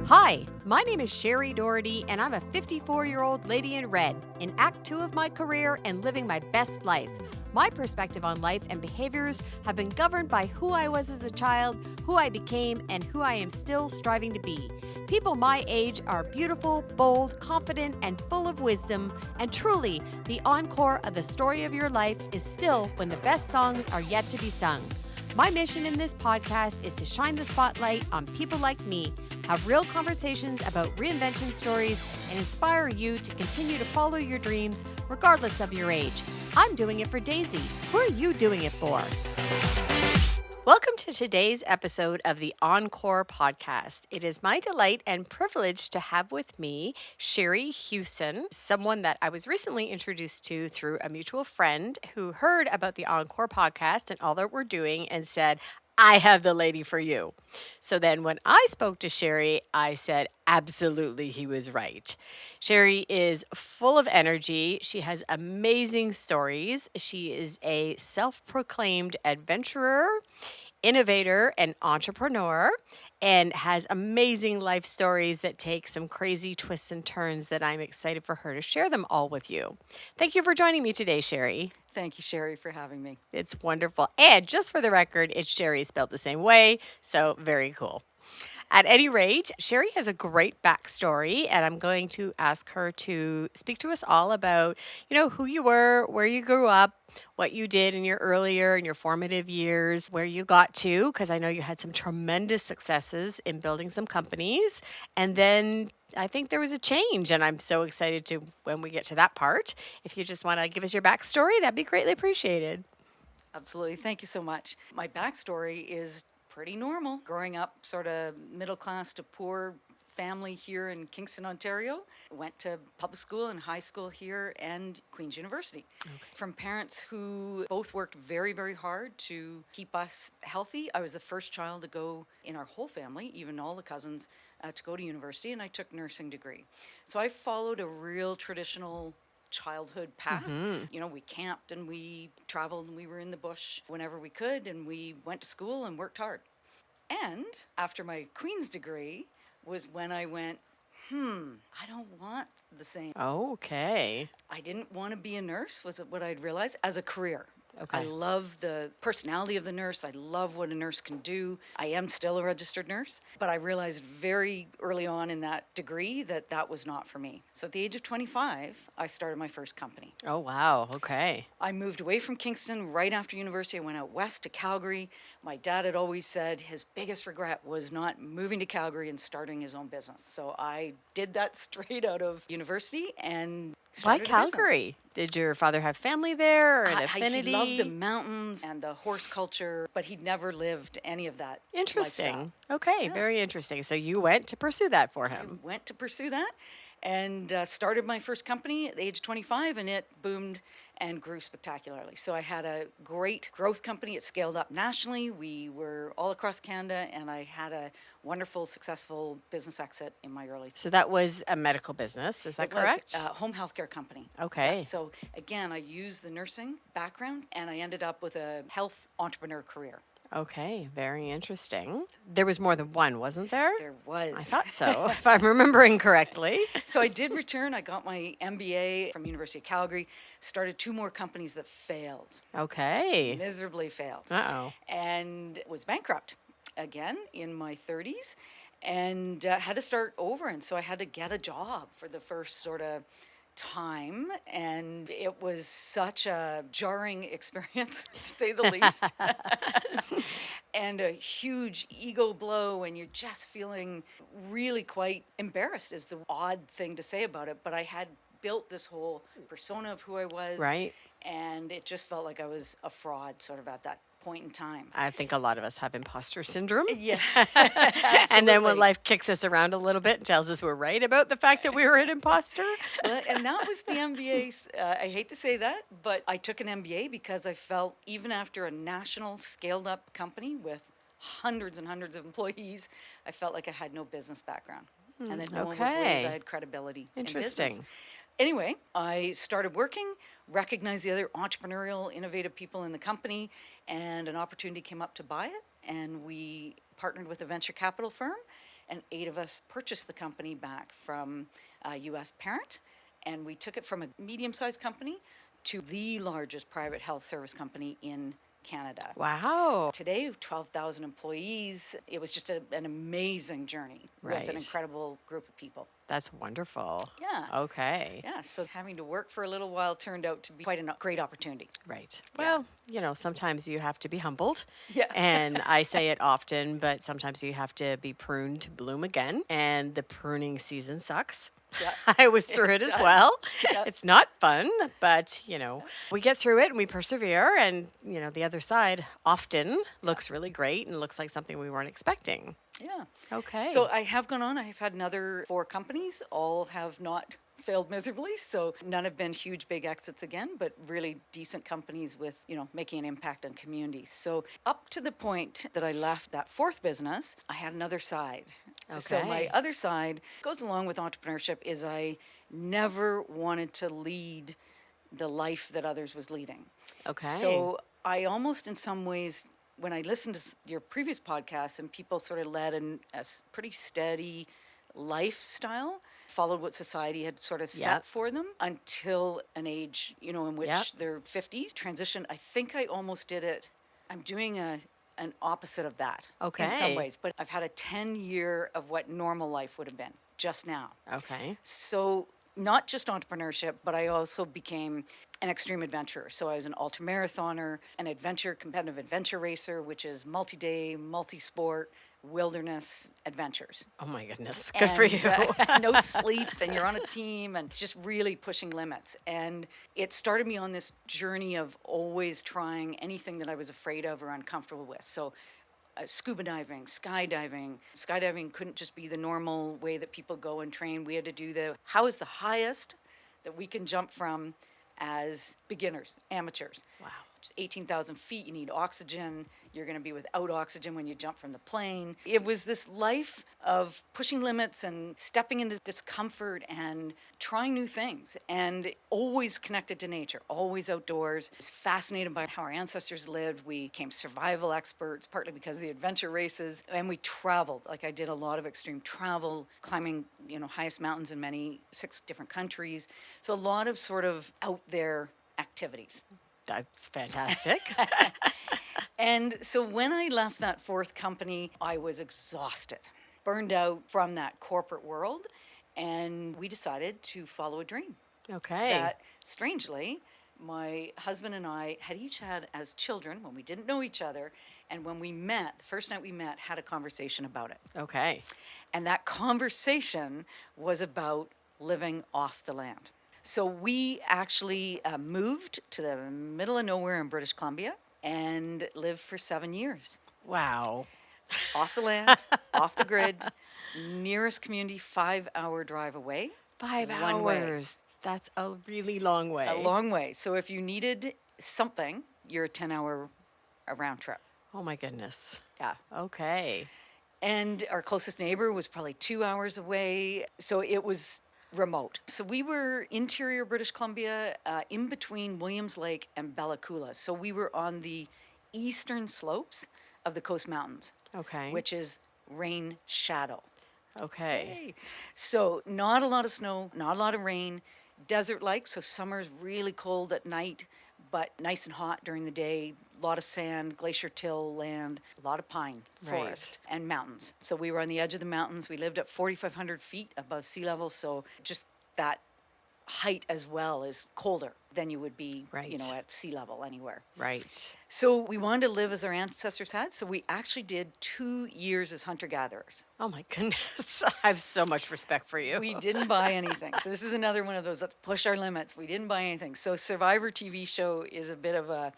Hi, my name is Shari Doherty, and I'm a 54-year-old lady in red, in Act 2 of my career and living my best life. My perspective on life and behaviors have been governed by who I was as a child, who I became, and who I am still striving to be. People my age are beautiful, bold, confident, and full of wisdom, and truly, the encore of the story of your life is still when the best songs are yet to be sung. My mission in this podcast is to shine the spotlight on people like me, have real conversations about reinvention stories, and inspire you to continue to follow your dreams regardless of your age. I'm doing it for Daisy. Who are you doing it for? Welcome to today's episode of the Encore Podcast. It is my delight and privilege to have with me Shari Hughson, someone that I was recently introduced to through a mutual friend who heard about the Encore Podcast and all that we're doing and said, I have the lady for you. So then when I spoke to Shari, I said, absolutely, he was right. Shari is full of energy. She has amazing stories. She is a self-proclaimed adventurer, innovator, and entrepreneur, and has amazing life stories that take some crazy twists and turns that I'm excited for her to share them all with you. Thank you for joining me today, Shari. Thank you, Shari, for having me. It's wonderful. And just for the record, it's Shari spelled the same way, so very cool. At any rate, Shari has a great backstory, and I'm going to ask her to speak to us all about, who you were, where you grew up, what you did in your earlier and your formative years, where you got to, because I know you had some tremendous successes in building some companies. And then I think there was a change, and I'm so excited to, when we get to that part, if you just want to give us your backstory, that'd be greatly appreciated. Absolutely. Thank you so much. My backstory is pretty normal. Growing up sort of middle class to poor family here in Kingston, Ontario. Went to public school and high school here and Queen's University. Okay. From parents who both worked very, very hard to keep us healthy. I was the first child to go in our whole family, even all the cousins, to go to university, and I took nursing degree. So I followed a real traditional childhood path. Mm-hmm. We camped and we traveled and we were in the bush whenever we could, and we went to school and worked hard. And after my Queen's degree was when I went, I don't want the same. Okay. I didn't want to be a nurse, was what I'd realized, as a career. Okay. I love the personality of the nurse. I love what a nurse can do. I am still a registered nurse, but I realized very early on in that degree that that was not for me. So at the age of 25, I started my first company. Oh, wow. Okay. I moved away from Kingston right after university. I went out west to Calgary. My dad had always said his biggest regret was not moving to Calgary and starting his own business. So I did that straight out of university and why Calgary? Did your father have family there or an affinity? He loved the mountains and the horse culture, but he'd never lived any of that. Interesting. Lifestyle. Okay, yeah. Very interesting. So you went to pursue that for him. I went to pursue that and started my first company at the age of 25, and it boomed and grew spectacularly. So I had a great growth company. It scaled up nationally. We were all across Canada, and I had a wonderful, successful business exit in my early 30s. So that was a medical business, is that correct? It was a home healthcare company. Okay. Yeah. So again, I used the nursing background, and I ended up with a health entrepreneur career. Okay, very interesting. There was more than one, wasn't there? There was. I thought so, if I'm remembering correctly. So I did return. I got my MBA from University of Calgary, started 2 more companies that failed. Okay. Miserably failed. Uh-oh. And was bankrupt again in my 30s and had to start over. And so I had to get a job for the first sort of time, and it was such a jarring experience, to say the least. And a huge ego blow, and you're just feeling really quite embarrassed, is the odd thing to say about it. But I had built this whole persona of who I was. Right. And it just felt like I was a fraud sort of at that point in time. I think a lot of us have imposter syndrome. Yeah. And then when life kicks us around a little bit and tells us we're right about the fact that we were an imposter. And that was the MBA. I hate to say that, but I took an MBA because I felt even after a national scaled up company with hundreds and hundreds of employees, I felt like I had no business background and that no one would believe I had credibility in business. Interesting. Anyway, I started working, recognized the other entrepreneurial, innovative people in the company, and an opportunity came up to buy it. And we partnered with a venture capital firm and 8 of us purchased the company back from a U.S. parent, and we took it from a medium-sized company to the largest private health service company in Canada. Wow. Today, 12,000 employees. It was just an amazing journey with Right. an incredible group of people. That's wonderful. Yeah. Okay. Yeah, so having to work for a little while turned out to be quite a great opportunity. Right. Yeah. Well, sometimes you have to be humbled. Yeah. And I say it often, but sometimes you have to be pruned to bloom again. And the pruning season sucks. Yeah. I was through it as does. well. Yeah. It's not fun, but, we get through it and we persevere. And, the other side often looks really great and looks like something we weren't expecting. Yeah. Okay. So I have gone on. I have had another 4 companies. All have not failed miserably. So none have been huge, big exits again, but really decent companies with, making an impact on communities. So up to the point that I left that 4th business, I had another side. So my Okay. other side goes along with entrepreneurship is I never wanted to lead the life that others was leading. Okay. So I almost in some ways, when I listened to your previous podcast and people sort of led a pretty steady lifestyle, followed what society had sort of set Yep. for them until an age, in which Yep. their 50s transition. I think I almost did it. I'm doing an opposite of that in some Okay. ways, but I've had a 10-year of what normal life would have been just now. Okay. So not just entrepreneurship, but I also became an extreme adventurer. So I was an ultramarathoner, an competitive adventure racer, which is multi-day, multi-sport, wilderness adventures. Oh my goodness. Good for you. No sleep, and you're on a team, and it's just really pushing limits. And it started me on this journey of always trying anything that I was afraid of or uncomfortable with. So scuba diving, skydiving. Skydiving couldn't just be the normal way that people go and train. We had to do how is the highest that we can jump from as beginners, amateurs. Wow. Just 18,000 feet, you need oxygen. You're going to be without oxygen when you jump from the plane. It was this life of pushing limits and stepping into discomfort and trying new things, and always connected to nature, always outdoors. I was fascinated by how our ancestors lived. We became survival experts, partly because of the adventure races, and we traveled. Like I did a lot of extreme travel, climbing, highest mountains in 6 different countries. So a lot of sort of out there activities. That's fantastic. And so when I left that 4th company, I was exhausted, burned out from that corporate world, and we decided to follow a dream. Okay. That, strangely, my husband and I had each had as children when we didn't know each other, and when we met, the first night we met, had a conversation about it. Okay. And that conversation was about living off the land. So we actually moved to the middle of nowhere in British Columbia and lived for 7 years. Wow. Off the land, off the grid, nearest community, 5-hour drive away. 5 One way. hours. That's a really long way. A long way. So if you needed something, you're a 10-hour round trip. Oh my goodness. Yeah. Okay. And our closest neighbor was probably 2 hours away. So it was remote. So we were interior British Columbia, in between Williams Lake and Bella Coola. So we were on the eastern slopes of the Coast Mountains, Okay. which is rain shadow. Okay. Hey. So not a lot of snow, not a lot of rain, desert-like. So summer's really cold at night, but nice and hot during the day. A lot of sand, glacier till land, a lot of pine forest and mountains. So we were on the edge of the mountains. We lived at 4,500 feet above sea level. So just that height as well is colder than you would be, Right. At sea level anywhere. Right. So we wanted to live as our ancestors had. So we actually did 2 years as hunter-gatherers. Oh my goodness. I have so much respect for you. We didn't buy anything. So this is another one of those, let's push our limits. We didn't buy anything. So Survivor TV show is a bit of a,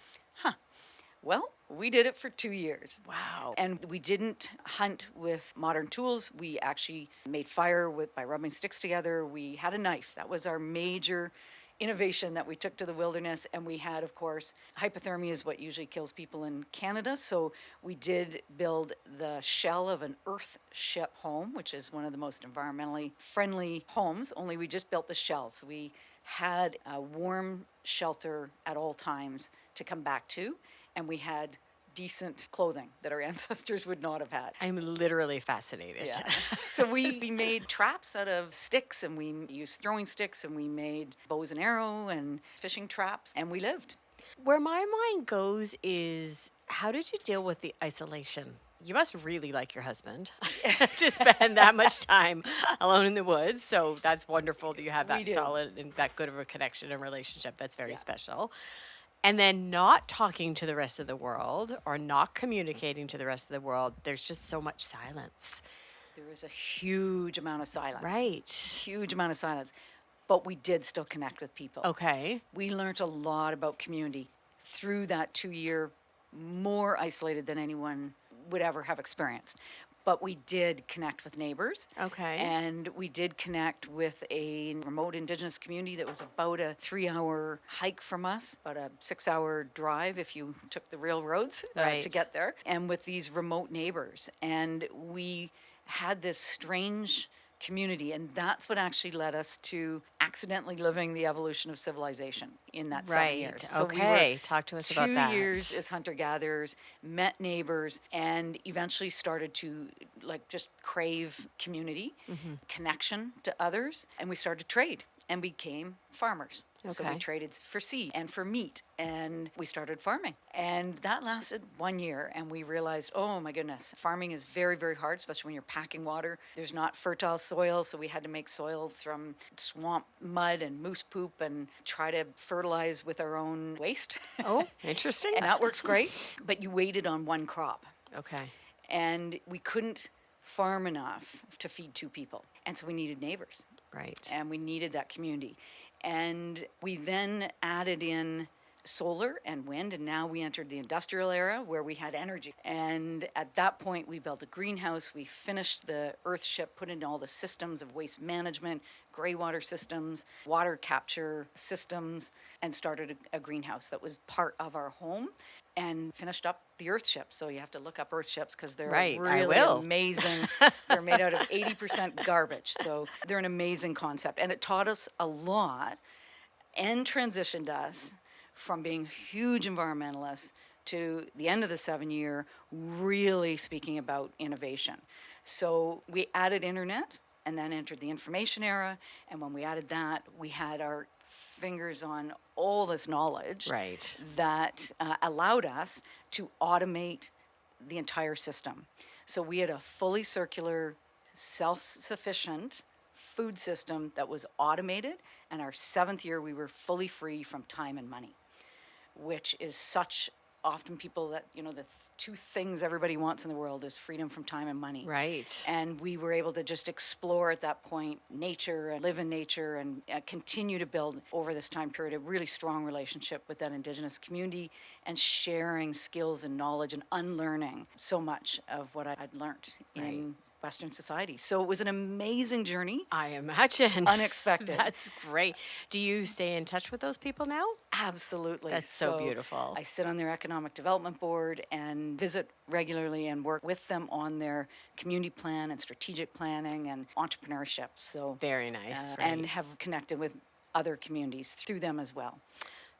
well, we did it for 2 years. Wow. And we didn't hunt with modern tools. We actually made fire by rubbing sticks together. We had a knife. That was our major innovation that we took to the wilderness. And we had, of course, hypothermia is what usually kills people in Canada. So we did build the shell of an earth ship home, which is one of the most environmentally friendly homes, only we just built the shell. So we had a warm shelter at all times to come back to. And we had decent clothing that our ancestors would not have had. I'm literally fascinated. Yeah. So we made traps out of sticks, and we used throwing sticks, and we made bows and arrow and fishing traps, and we lived. Where my mind goes is, how did you deal with the isolation? You must really like your husband to spend that much time alone in the woods. So that's wonderful that you have We that do. solid and that good of a connection and relationship. That's very special. And then not talking to the rest of the world or not communicating to the rest of the world. There's just so much silence. There is a huge amount of silence. Right. Huge amount of silence. But we did still connect with people. Okay. We learned a lot about community through that 2 year, more isolated than anyone would ever have experienced. But we did connect with neighbors. Okay. And we did connect with a remote Indigenous community that was about a 3-hour hike from us, about a 6-hour drive if you took the real roads Right. to get there, and with these remote neighbors. And we had this strange community, and that's what actually led us to accidentally living the evolution of civilization in that 7 years. Right. So we Okay. were Talk to us about that. 2 years as hunter-gatherers, met neighbors, and eventually started to just crave community, connection to others, and we started to trade and became farmers. So we Okay. traded for seed and for meat, and we started farming. And that lasted 1 year, and we realized, oh my goodness, farming is very, very hard, especially when you're packing water. There's not fertile soil, so we had to make soil from swamp mud and moose poop and try to fertilize with our own waste. Oh, interesting. And that works great, but you waited on one crop. Okay. And we couldn't farm enough to feed 2 people. And so we needed neighbors, Right. and we needed that community. And we then added in solar and wind, and now we entered the industrial era where we had energy. And at that point, we built a greenhouse. We finished the Earthship, put in all the systems of waste management, gray water systems, water capture systems, and started a greenhouse that was part of our home, and finished up the Earthship. So you have to look up Earthships because they're Right, I really will. amazing. They're made out of 80% garbage. So they're an amazing concept. And it taught us a lot and transitioned us from being huge environmentalists to the end of the 7 year, really speaking about innovation. So we added internet and then entered the information era. And when we added that, we had our fingers on all this knowledge Right. that allowed us to automate the entire system. So we had a fully circular, self-sufficient food system that was automated. And our 7th year, we were fully free from time and money, which is such often people that, the 2 things everybody wants in the world is freedom from time and money. Right. And we were able to just explore at that point nature and live in nature and continue to build over this time period a really strong relationship with that Indigenous community and sharing skills and knowledge and unlearning so much of what I'd learned in Western society. So it was an amazing journey. I imagine. Unexpected. That's great. Do you stay in touch with those people now? Absolutely. That's so beautiful. I sit on their economic development board and visit regularly and work with them on their community plan and strategic planning and entrepreneurship. So Very nice. and have connected with other communities through them as well.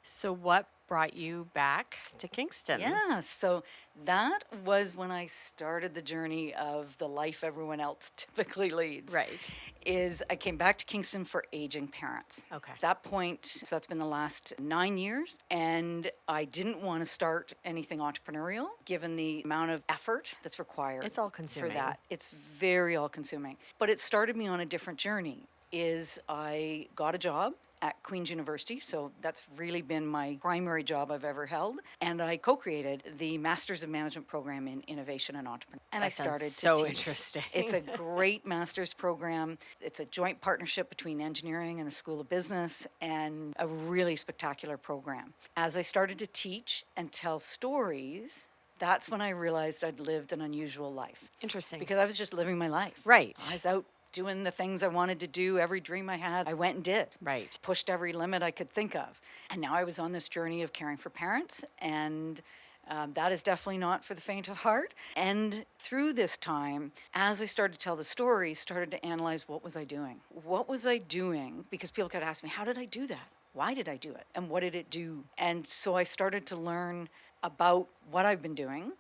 So what brought you back to Kingston? Yeah, so that was when I started the journey of the life everyone else typically leads. Right. Is I came back to Kingston for aging parents. Okay. At that point, so that's been the last 9 years, and I didn't want to start anything entrepreneurial given the amount of effort that's required. It's all-consuming. For that. It's very all-consuming. But it started me on a different journey. Is I got a job at Queen's University, so that's really been my primary job I've ever held. And I co-created the Masters of Management program in Innovation and Entrepreneurship. And I That sounds started to so teach. interesting. It's a great master's program. It's a joint partnership between engineering and the School of Business, and a really spectacular program. As I started to teach and tell stories, that's when I realized I'd lived an unusual life. Interesting. Because I was just living my life. Right. I was out doing the things I wanted to do, every dream I had, I went and did. Right. Pushed every limit I could think of. And now I was on this journey of caring for parents, and that is definitely not for the faint of heart. And through this time, as I started to tell the story, started to analyze, what was I doing? What was I doing? Because people could ask me, how did I do that? Why did I do it? And what did it do? And so I started to learn about what I've been doing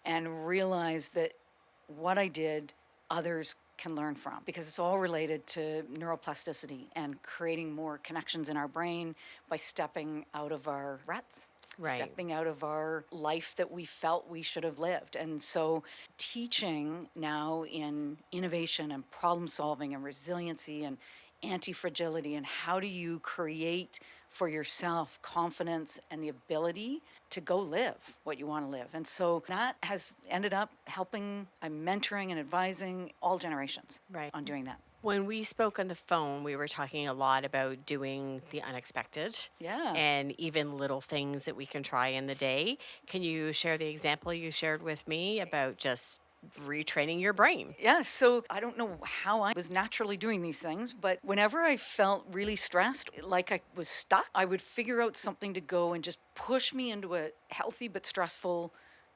and realized that what I did, others can learn from, because it's all related to neuroplasticity and creating more connections in our brain by stepping out of our ruts. Right. Stepping out of our life that we felt we should have lived. And so teaching now in innovation and problem solving and resiliency and anti-fragility, and how do you create for yourself confidence and the ability to go live what you want to live. And so that has ended up helping. I'm mentoring and advising all generations on doing that. When we spoke on the phone, we were talking a lot about doing the unexpected. Yeah. And even little things that we can try in the day. Can you share the example you shared with me about just retraining your brain? Yeah, so I don't know how I was naturally doing these things, but whenever I felt really stressed, like I was stuck, I would figure out something to go and just push me into a healthy but stressful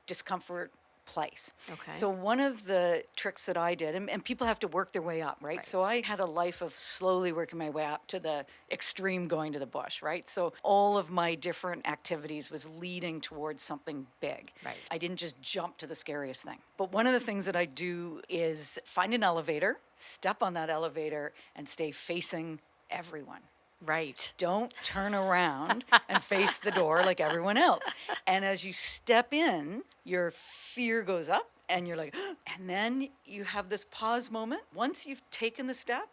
discomfort place. Okay. So one of the tricks that I did, and people have to work their way up, right? So I had a life of slowly working my way up to the extreme going to the bush, right? So all of my different activities was leading towards something big. Right. I didn't just jump to the scariest thing. But one of the things that I do is find an elevator, step on that elevator, and stay facing everyone. Right. Don't turn around and face the door like everyone else. And as you step in, your fear goes up and you're like, and then you have this pause moment. Once you've taken the step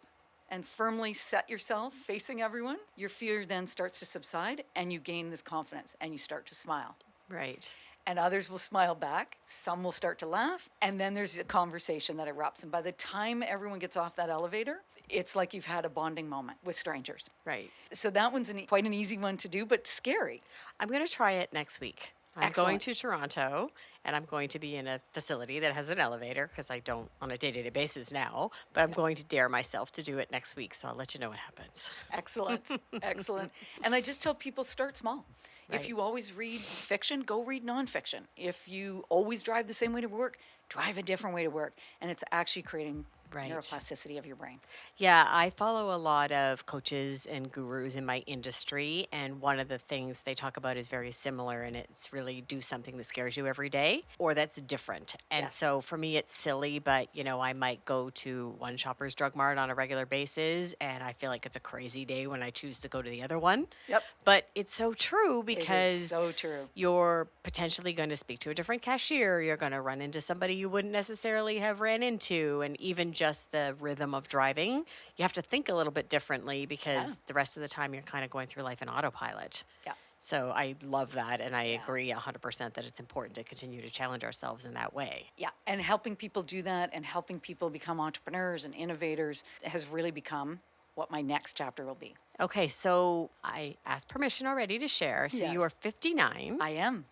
and firmly set yourself facing everyone, your fear then starts to subside and you gain this confidence and you start to smile. Right. And others will smile back. Some will start to laugh. And then there's a conversation that erupts. And by the time everyone gets off that elevator, it's like you've had a bonding moment with strangers. Right. So that one's quite an easy one to do, but scary. I'm going to try it next week. I'm Excellent. going to Toronto, and I'm going to be in a facility that has an elevator, because I don't on a day-to-day basis now, but I'm going to dare myself to do it next week, so I'll let you know what happens. Excellent. Excellent. And I just tell people, start small. Right. If you always read fiction, go read nonfiction. If you always drive the same way to work, drive a different way to work. And it's actually creating neuroplasticity of your brain. Yeah, I follow a lot of coaches and gurus in my industry, and one of the things they talk about is very similar, and it's really do something that scares you every day or that's different. And so for me, it's silly, but I might go to one Shoppers Drug Mart on a regular basis, and I feel like it's a crazy day when I choose to go to the other one. Yep. But it's so true, It because is so true. you're potentially going to speak to a different cashier. You're going to run into somebody you wouldn't necessarily have ran into. And even just the rhythm of driving, you have to think a little bit differently, because the rest of the time you're kind of going through life in autopilot. Yeah. So I love that. And I agree 100% that it's important to continue to challenge ourselves in that way. Yeah. And helping people do that and helping people become entrepreneurs and innovators has really become what my next chapter will be. Okay. So I asked permission already to share. So you are 59. I am.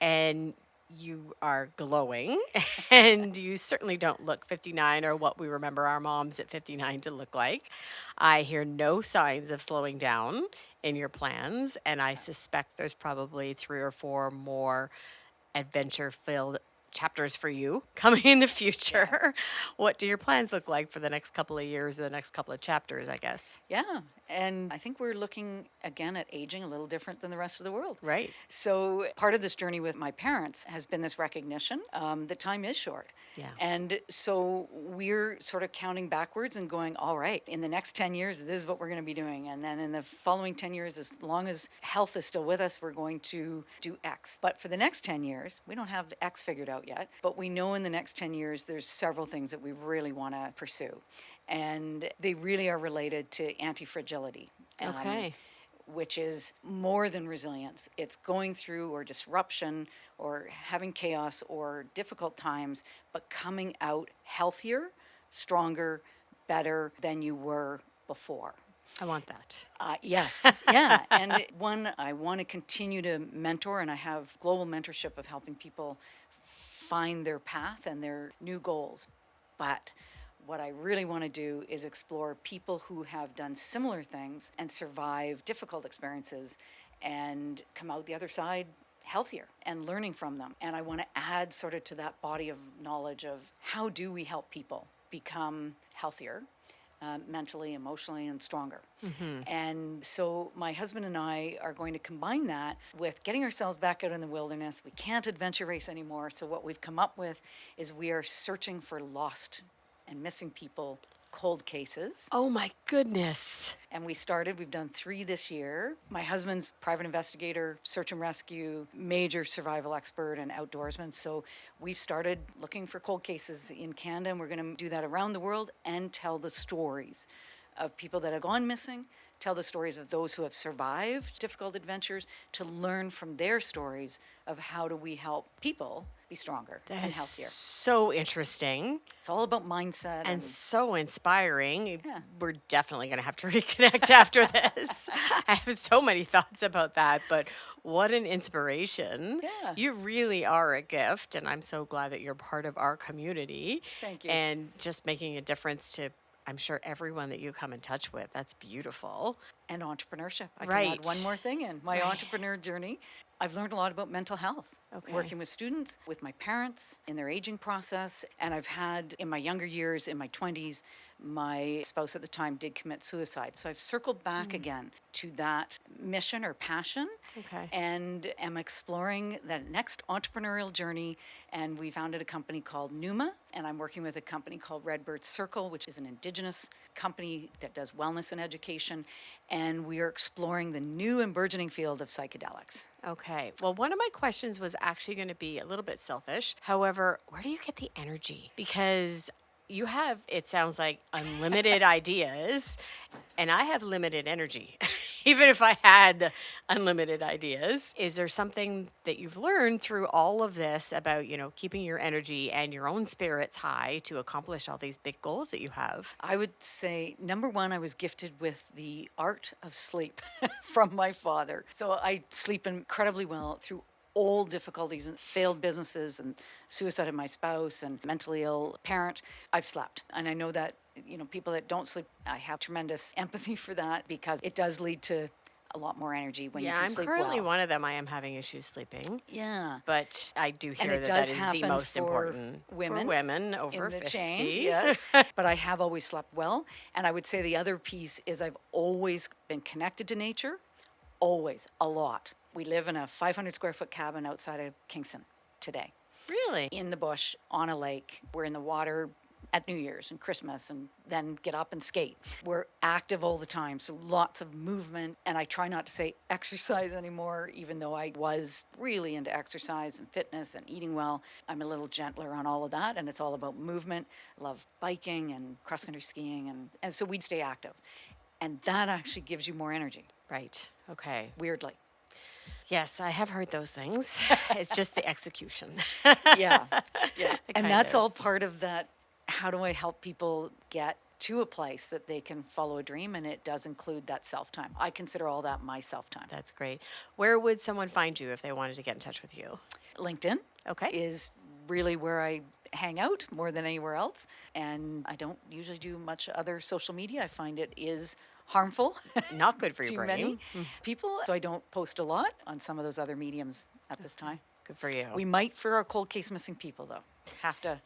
And you are glowing, and you certainly don't look 59 or what we remember our moms at 59 to look like. I hear no signs of slowing down in your plans, and I suspect there's probably 3 or 4 more adventure-filled chapters for you coming in the future. What do your plans look like for the next couple of years or the next couple of chapters, I guess? Yeah. And I think we're looking again at aging a little different than the rest of the world. Right. So part of this journey with my parents has been this recognition that time is short. Yeah. And so we're sort of counting backwards and going, all right, in the next 10 years, this is what we're going to be doing. And then in the following 10 years, as long as health is still with us, we're going to do X. But for the next 10 years, we don't have X figured out yet. But we know in the next 10 years, there's several things that we really want to pursue. And they really are related to anti-fragility. Okay. Which is more than resilience. It's going through or disruption or having chaos or difficult times, but coming out healthier, stronger, better than you were before. I want that. Yes, yeah. And one, I want to continue to mentor, and I have global mentorship of helping people find their path and their new goals. But what I really want to do is explore people who have done similar things and survived difficult experiences and come out the other side healthier and learning from them. And I want to add sort of to that body of knowledge of how do we help people become healthier, mentally, emotionally, and stronger. And so my husband and I are going to combine that with getting ourselves back out in the wilderness. We can't adventure race anymore. So what we've come up with is we are searching for lost and missing people, cold cases. Oh my goodness. And we've done 3 this year. My husband's private investigator, search and rescue, major survival expert and outdoorsman. So we've started looking for cold cases in Canada, and we're going to do that around the world and tell the stories of people that have gone missing, tell the stories of those who have survived difficult adventures, to learn from their stories of how do we help people be stronger and healthier. So interesting. It's all about mindset. And so inspiring. Yeah. We're definitely going to have to reconnect after this. I have so many thoughts about that, but what an inspiration. Yeah. You really are a gift, and I'm so glad that you're part of our community. Thank you. And just making a difference to, I'm sure, everyone that you come in touch with. That's beautiful. And entrepreneurship. I Right. can add one more thing in. My entrepreneur journey, I've learned a lot about mental health. Okay. Working with students, with my parents in their aging process. And I've had, in my younger years, in my 20s, my spouse at the time did commit suicide. So I've circled back again to that mission or passion. Okay. And am exploring that next entrepreneurial journey. And we founded a company called Numa. And I'm working with a company called Redbird Circle, which is an Indigenous company that does wellness and education. And we are exploring the new and burgeoning field of psychedelics. Okay. Well, one of my questions was actually going to be a little bit selfish. However, where do you get the energy? Because you have, it sounds like, unlimited ideas, and I have limited energy. Even if I had unlimited ideas, is there something that you've learned through all of this about, keeping your energy and your own spirits high to accomplish all these big goals that you have? I would say, number one, I was gifted with the art of sleep from my father. So I sleep incredibly well through all difficulties and failed businesses and suicide of my spouse and mentally ill parent. I've slept. And I know that, people that don't sleep, I have tremendous empathy for that, because it does lead to a lot more energy when you can I'm sleep currently well. one of them. I am having issues sleeping. Yeah. But I do hear And it that does that is happen the most for important women for women over in the 50. change, yes. But I have always slept well. And I would say the other piece is I've always been connected to nature, always, a lot. We live in a 500 square foot cabin outside of Kingston today. Really? In the bush, on a lake. We're in the water at New Year's and Christmas, and then get up and skate. We're active all the time, so lots of movement. And I try not to say exercise anymore, even though I was really into exercise and fitness and eating well. I'm a little gentler on all of that, and it's all about movement. I love biking and cross-country skiing, and so we'd stay active. And that actually gives you more energy, Right. Okay. weirdly. Yes, I have heard those things. It's just the execution. Yeah. And Kind that's of. all part of that. How do I help people get to a place that they can follow a dream? And it does include that self-time. I consider all that my self-time. That's great. Where would someone find you if they wanted to get in touch with you? LinkedIn Okay. is really where I hang out more than anywhere else. And I don't usually do much other social media. I find it is harmful Not good for your to brain. many people. So I don't post a lot on some of those other mediums at this time. Good for you. We might for our cold case missing people, though. Have to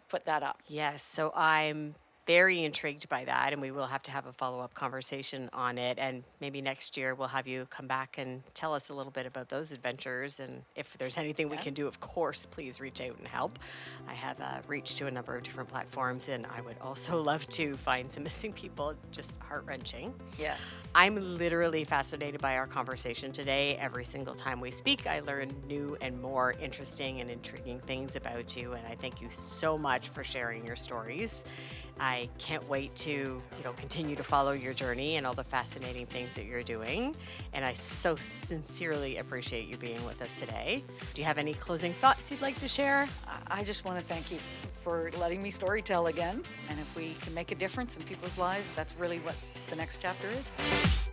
put that up. Yes, so I'm very intrigued by that, and we will have to have a follow-up conversation on it. And maybe next year we'll have you come back and tell us a little bit about those adventures. And if there's anything we can do, of course, please reach out and help. I have reached to a number of different platforms, and I would also love to find some missing people. Just heart-wrenching. Yes. I'm literally fascinated by our conversation today. Every single time we speak, I learn new and more interesting and intriguing things about you. And I thank you so much for sharing your stories. I can't wait to, continue to follow your journey and all the fascinating things that you're doing. And I so sincerely appreciate you being with us today. Do you have any closing thoughts you'd like to share? I just want to thank you for letting me storytell again. And if we can make a difference in people's lives, that's really what the next chapter is.